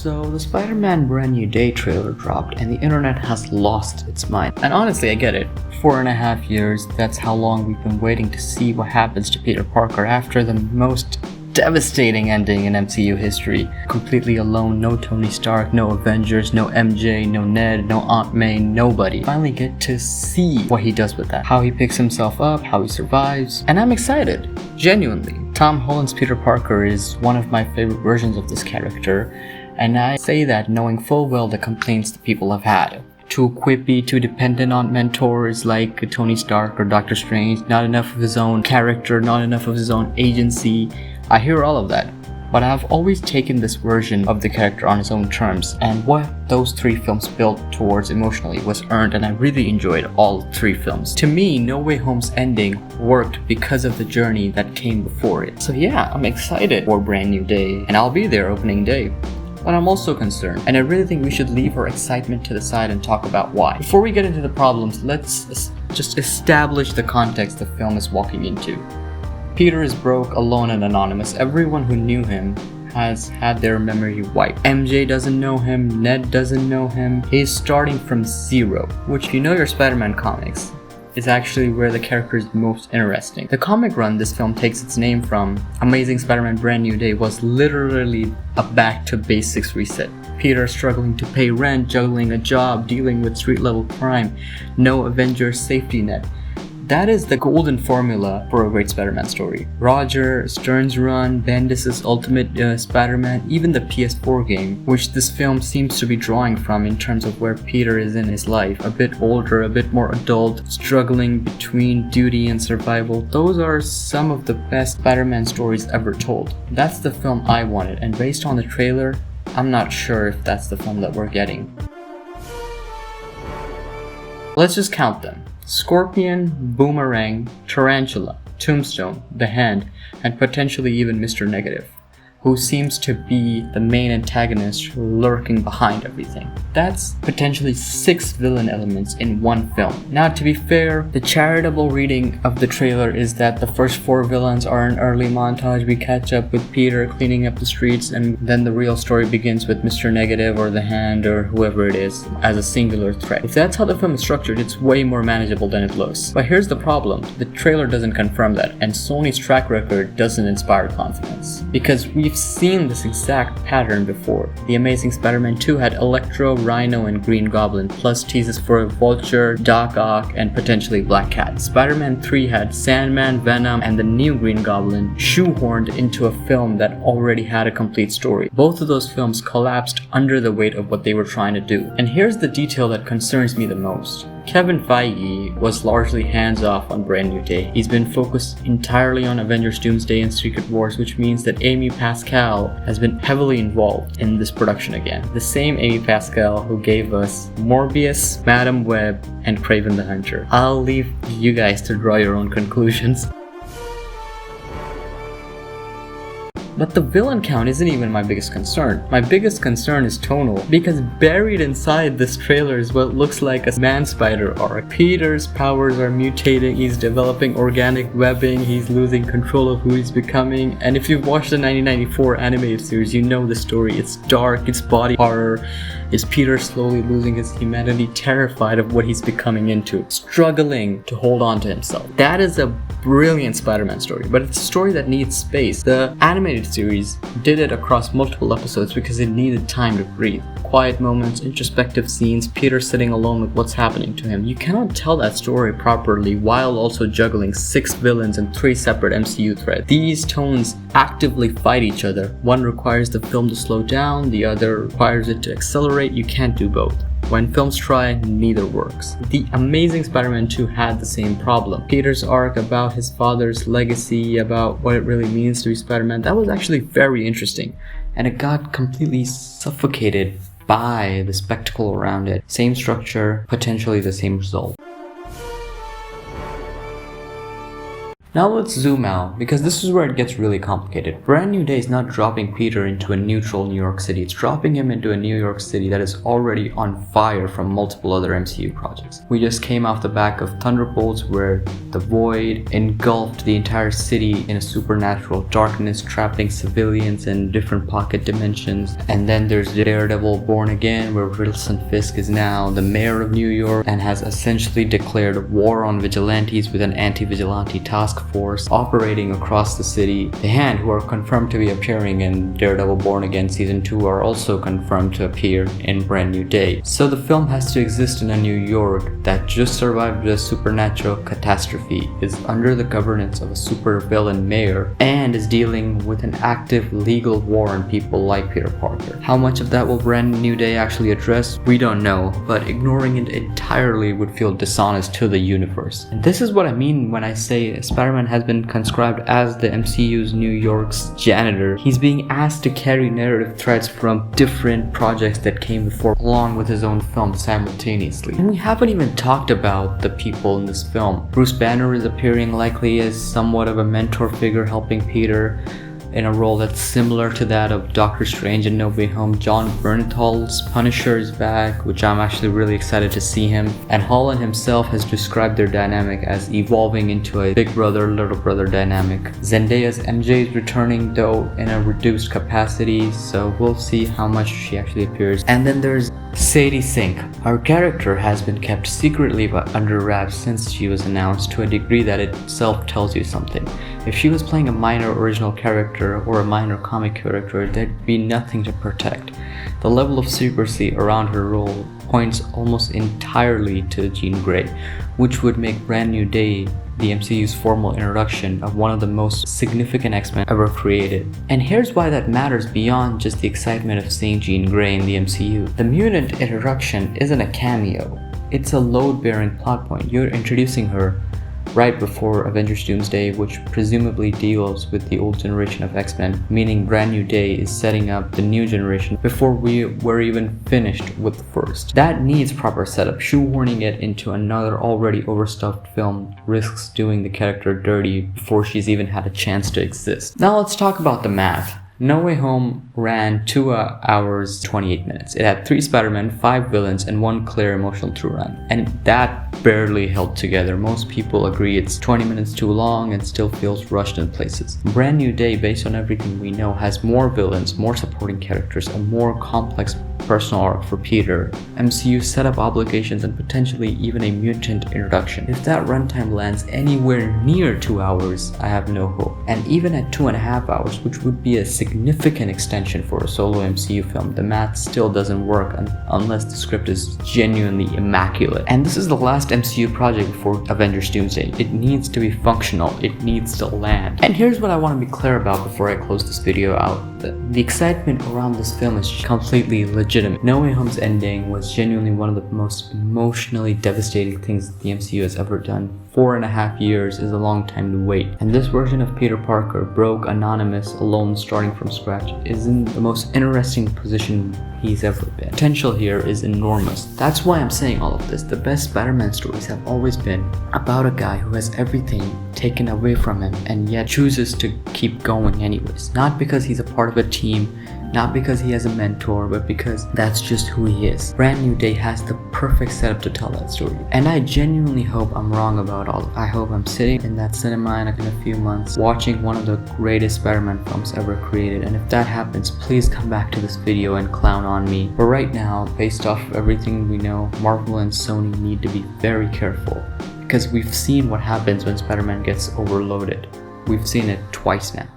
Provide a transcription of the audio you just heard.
So the Spider-Man Brand New Day trailer dropped and the internet has lost its mind. And honestly, I get it. 4.5 years, that's how long we've been waiting to see what happens to Peter Parker after the most devastating ending in MCU history. Completely alone, no Tony Stark, no Avengers, no MJ, no Ned, no Aunt May, nobody. Finally get to see what he does with that. How he picks himself up, how he survives. And I'm excited. Genuinely. Tom Holland's Peter Parker is one of my favorite versions of this character. And I say that knowing full well the complaints that people have had. Too quippy, too dependent on mentors like Tony Stark or Doctor Strange, not enough of his own character, not enough of his own agency. I hear all of that, but I've always taken this version of the character on his own terms, and what those 3 films built towards emotionally was earned, and I really enjoyed all 3 films. To me, No Way Home's ending worked because of the journey that came before it. So yeah, I'm excited for Brand New Day, and I'll be there opening day. But I'm also concerned, and I really think we should leave our excitement to the side and talk about why. Before we get into the problems, let's just establish the context the film is walking into. Peter is broke, alone, and anonymous. Everyone who knew him has had their memory wiped. MJ doesn't know him, Ned doesn't know him. He's starting from zero, which, if you know your Spider-Man comics, is actually where the character is most interesting. The comic run this film takes its name from, Amazing Spider-Man Brand New Day, was literally a back to basics reset. Peter struggling to pay rent, juggling a job, dealing with street level crime, no Avengers safety net. That is the golden formula for a great Spider-Man story. Roger, Stern's run, Bendis' Ultimate Spider-Man, even the PS4 game, which this film seems to be drawing from in terms of where Peter is in his life. A bit older, a bit more adult, struggling between duty and survival. Those are some of the best Spider-Man stories ever told. That's the film I wanted, and based on the trailer, I'm not sure if that's the film that we're getting. Let's just count them. Scorpion, Boomerang, Tarantula, Tombstone, The Hand, and potentially even Mr. Negative, who seems to be the main antagonist lurking behind everything. That's potentially 6 villain elements in one film. Now, to be fair, the charitable reading of the trailer is that the first 4 villains are an early montage. We catch up with Peter cleaning up the streets, and then the real story begins with Mr. Negative or The Hand or whoever it is as a singular threat. If that's how the film is structured, it's way more manageable than it looks. But here's the problem. The trailer doesn't confirm that, and Sony's track record doesn't inspire confidence. Because we've seen this exact pattern before. The Amazing Spider-Man 2 had Electro, Rhino, and Green Goblin, plus teases for Vulture, Doc Ock, and potentially Black Cat. Spider-Man 3 had Sandman, Venom, and the new Green Goblin shoehorned into a film that already had a complete story. Both of those films collapsed under the weight of what they were trying to do. And here's the detail that concerns me the most. Kevin Feige was largely hands-off on Brand New Day. He's been focused entirely on Avengers Doomsday and Secret Wars, which means that Amy Pascal has been heavily involved in this production again. The same Amy Pascal who gave us Morbius, Madam Web, and Kraven the Hunter. I'll leave you guys to draw your own conclusions. But the villain count isn't even my biggest concern. My biggest concern is tonal, because buried inside this trailer is what looks like a man-spider arc. Peter's powers are mutating, he's developing organic webbing, he's losing control of who he's becoming, and if you've watched the 1994 animated series, you know the story. It's dark, it's body horror. Is Peter slowly losing his humanity, terrified of what he's becoming into, struggling to hold on to himself? That is a brilliant Spider-Man story, but it's a story that needs space. The animated series did it across multiple episodes because it needed time to breathe. Quiet moments, introspective scenes, Peter sitting alone with what's happening to him. You cannot tell that story properly while also juggling 6 villains and 3 separate MCU threads. These tones actively fight each other. One requires the film to slow down, the other requires it to accelerate. You can't do both. When films try, neither works. The Amazing Spider-Man 2 had the same problem. Peter's arc about his father's legacy, about what it really means to be Spider-Man, that was actually very interesting. And it got completely suffocated by the spectacle around it. Same structure, potentially the same result. Now let's zoom out, because this is where it gets really complicated. Brand New Day is not dropping Peter into a neutral New York City, it's dropping him into a New York City that is already on fire from multiple other MCU projects. We just came off the back of Thunderbolts, where the Void engulfed the entire city in a supernatural darkness, trapping civilians in different pocket dimensions. And then there's Daredevil Born Again, where Wilson Fisk is now the mayor of New York and has essentially declared war on vigilantes with an anti-vigilante task force operating across the city. The Hand, who are confirmed to be appearing in Daredevil Born Again Season 2, are also confirmed to appear in Brand New Day. So the film has to exist in a New York that just survived a supernatural catastrophe, is under the governance of a supervillain mayor, and is dealing with an active legal war on people like Peter Parker. How much of that will Brand New Day actually address? We don't know, but ignoring it entirely would feel dishonest to the universe. And this is what I mean when I say Spider-Man has been conscribed as the MCU's New York's janitor. He's being asked to carry narrative threads from different projects that came before, along with his own film simultaneously. And we haven't even talked about the people in this film. Bruce Banner is appearing likely as somewhat of a mentor figure, helping Peter in a role that's similar to that of Doctor Strange in No Way Home. John Bernthal's Punisher is back, which I'm actually really excited to see him. And Holland himself has described their dynamic as evolving into a big brother, little brother dynamic. Zendaya's MJ is returning, though in a reduced capacity, so we'll see how much she actually appears. And then there's Sadie Sink. Her character has been kept secretly but under wraps since she was announced, to a degree that itself tells you something. If she was playing a minor original character or a minor comic character, there'd be nothing to protect. The level of secrecy around her role points almost entirely to Jean Grey, which would make Brand New Day the MCU's formal introduction of one of the most significant X-Men ever created. And here's why that matters beyond just the excitement of seeing Jean Grey in the MCU. The mutant introduction isn't a cameo, it's a load-bearing plot point. You're introducing her right before Avengers Doomsday, which presumably deals with the old generation of X-Men, meaning Brand New Day is setting up the new generation before we were even finished with the first. That needs proper setup. Shoehorning it into another already overstuffed film risks doing the character dirty before she's even had a chance to exist. Now let's talk about the math. No Way Home ran 2 hours 28 minutes. It had 3 Spider-Men, 5 villains, and 1 clear emotional through run. And that barely held together. Most people agree it's 20 minutes too long and still feels rushed in places. Brand New Day, based on everything we know, has more villains, more supporting characters, a more complex personal arc for Peter, MCU setup obligations, and potentially even a mutant introduction. If that runtime lands anywhere near 2 hours, I have no hope. And even at 2.5 hours, which would be a significant extension for a solo MCU film, the math still doesn't work unless the script is genuinely immaculate. And this is the last MCU project before Avengers Doomsday. It needs to be functional, it needs to land. And here's what I want to be clear about before I close this video out. The excitement around this film is completely legitimate. No Way Home's ending was genuinely one of the most emotionally devastating things that the MCU has ever done. 4.5 years is a long time to wait. And this version of Peter Parker, broke, anonymous, alone, starting from scratch, is in the most interesting position he's ever been. Potential here is enormous. That's why I'm saying all of this. The best Spider-Man stories have always been about a guy who has everything taken away from him and yet chooses to keep going anyways. Not because he's a part of a team, not because he has a mentor, but because that's just who he is. Brand New Day has the perfect setup to tell that story. And I genuinely hope I'm wrong about all of it. I hope I'm sitting in that cinema in a few months watching one of the greatest Spider-Man films ever created. And if that happens, please come back to this video and clown on me. But right now, based off of everything we know, Marvel and Sony need to be very careful, because we've seen what happens when Spider-Man gets overloaded. We've seen it twice now.